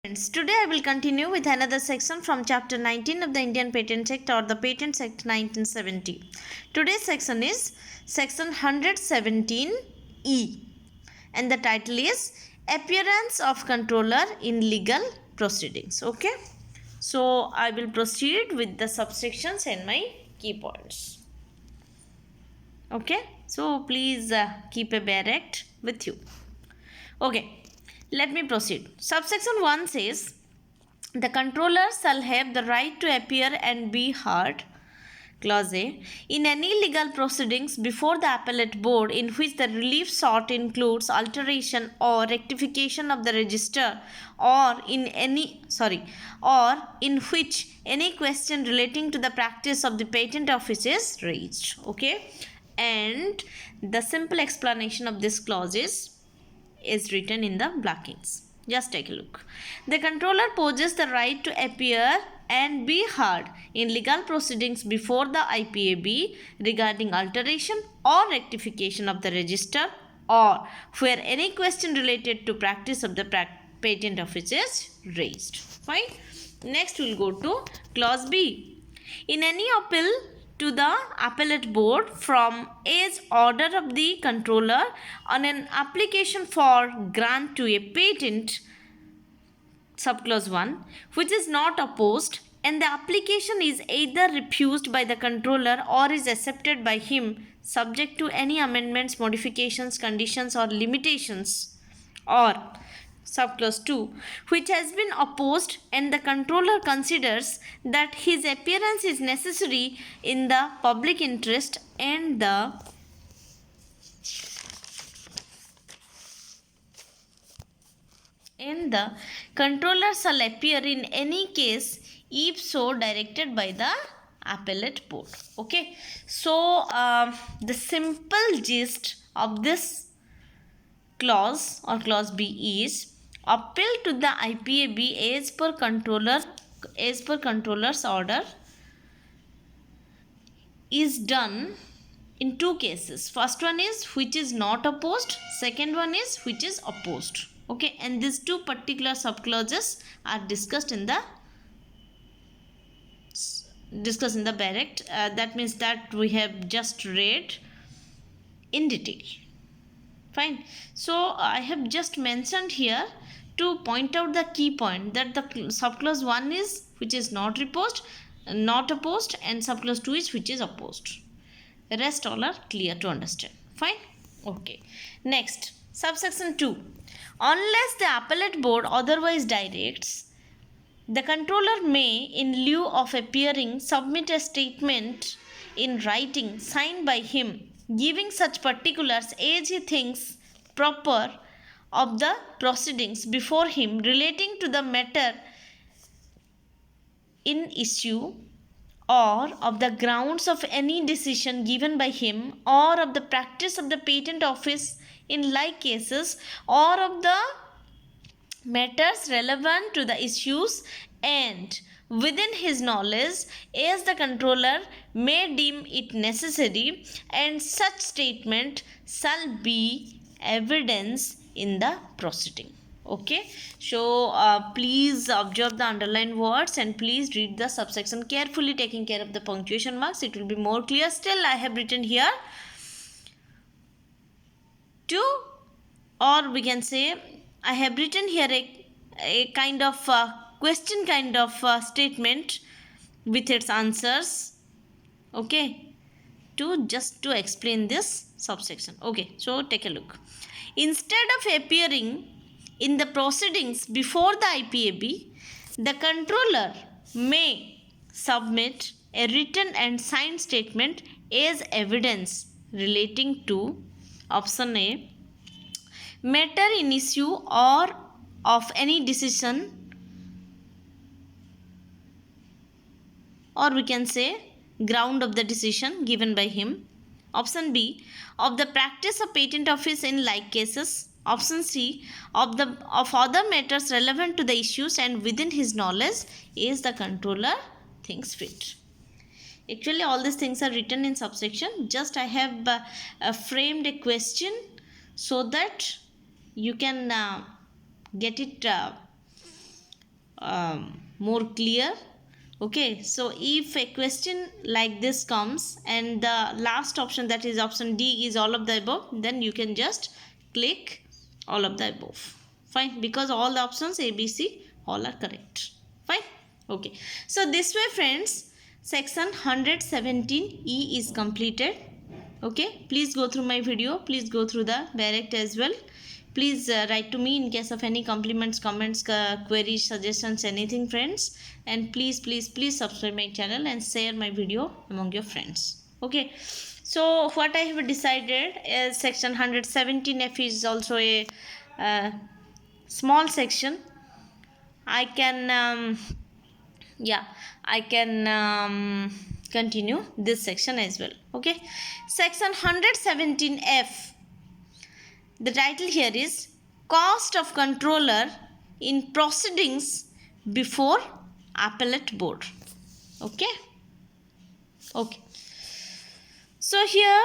Friends, today I will continue with another section from chapter 19 of the Indian Patent Act or the Patent Act 1970. Today's section is section 117E and the title is Appearance of Controller in Legal Proceedings. Okay, so I will proceed with the subsections and my key points. Okay, so please keep a bare act with you. Okay, let me proceed. Subsection 1 says the controller shall have the right to appear and be heard. Clause A. In any legal proceedings before the appellate board in which the relief sought includes alteration or rectification of the register or in which any question relating to the practice of the patent office is raised. Okay, and the simple explanation of this clause is written in the blockings. Just take a look. The controller possesses the right to appear and be heard in legal proceedings before the IPAB regarding alteration or rectification of the register or where any question related to practice of the patent office is raised. Fine. Next we will go to clause B. In any appeal to the appellate board from as order of the controller on an application for grant to a patent, subclause 1, which is not opposed and the application is either refused by the controller or is accepted by him subject to any amendments, modifications, conditions or limitations, or subclause 2, which has been opposed and the controller considers that his appearance is necessary in the public interest and the controller shall appear in any case if so directed by the appellate board. Okay, so the simple gist of this clause or clause B is appeal to the IPAB as per controller's order is done in two cases. First one is which is not opposed, second one is which is opposed. Okay, and these two particular subclauses are discussed in the direct. That means that we have just read in detail. Fine. So I have just mentioned here to point out the key point that the subclause 1 is which is not opposed, and subclause 2 is which is opposed. The rest all are clear to understand. Fine. Okay. Next, subsection 2. Unless the appellate board otherwise directs, the controller may, in lieu of appearing, submit a statement in writing signed by him, giving such particulars as he thinks proper of the proceedings before him relating to the matter in issue or of the grounds of any decision given by him or of the practice of the patent office in like cases or of the matters relevant to the issues and within his knowledge as the controller may deem it necessary, and such statement shall be evidence in the proceeding. Okay, so please observe the underlined words and please read the subsection carefully, taking care of the punctuation marks. It will be more clear. Still I have written here or we can say I have written here a kind of question kind of statement with its answers. Okay, to explain this subsection. Okay, so take a look. Instead of appearing in the proceedings before the IPAB, the controller may submit a written and signed statement as evidence relating to option A, matter in issue or of any decision, or we can say ground of the decision given by him. Option B, of the practice of patent office in like cases. Option C, of other matters relevant to the issues and within his knowledge as the controller thinks fit. Actually all these things are written in subsection. Just I have framed a question so that you can get it more clear. Okay, so if a question like this comes and the last option, that is option D, is all of the above, then you can just click all of the above. Fine, because all the options A, B, C all are correct. Fine. Okay, so this way friends, section 117E is completed. Okay, please go through my video, please go through the direct as well. Please write to me in case of any compliments, comments, queries, suggestions, anything friends. And please subscribe my channel and share my video among your friends. Okay, so what I have decided is section 117F is also a small section. I can continue this section as well. Okay, section 117F, the title here is cost of controller in proceedings before appellate board. Okay, so here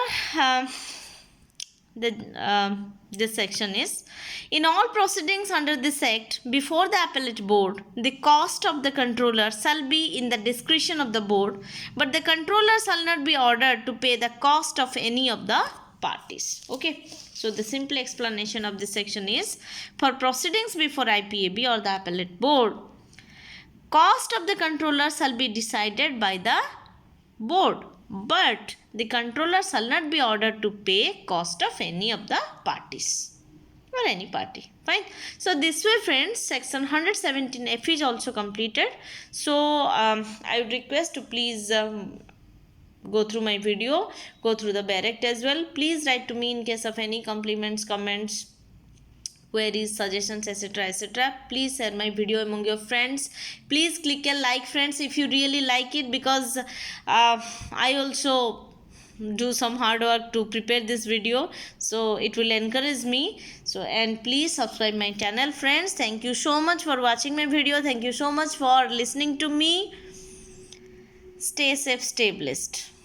this section is, in all proceedings under this act before the appellate board, the cost of the controller shall be in the discretion of the board, but the controller shall not be ordered to pay the cost of any of the parties. Okay, so the simple explanation of this section is, for proceedings before IPAB or the appellate board, cost of the controller shall be decided by the board, but the controller shall not be ordered to pay cost of any of the parties or any party. Fine. So this way friends, section 117F is also completed. So I would request to please go through my video, go through the direct as well. Please write to me in case of any compliments, comments, queries, suggestions, etc. Please share my video among your friends. Please click a like friends if you really like it, because I also do some hard work to prepare this video, so it will encourage me. So, and please subscribe my channel friends. Thank you so much for watching my video. Thank you so much for listening to me. Stay safe, stay blessed.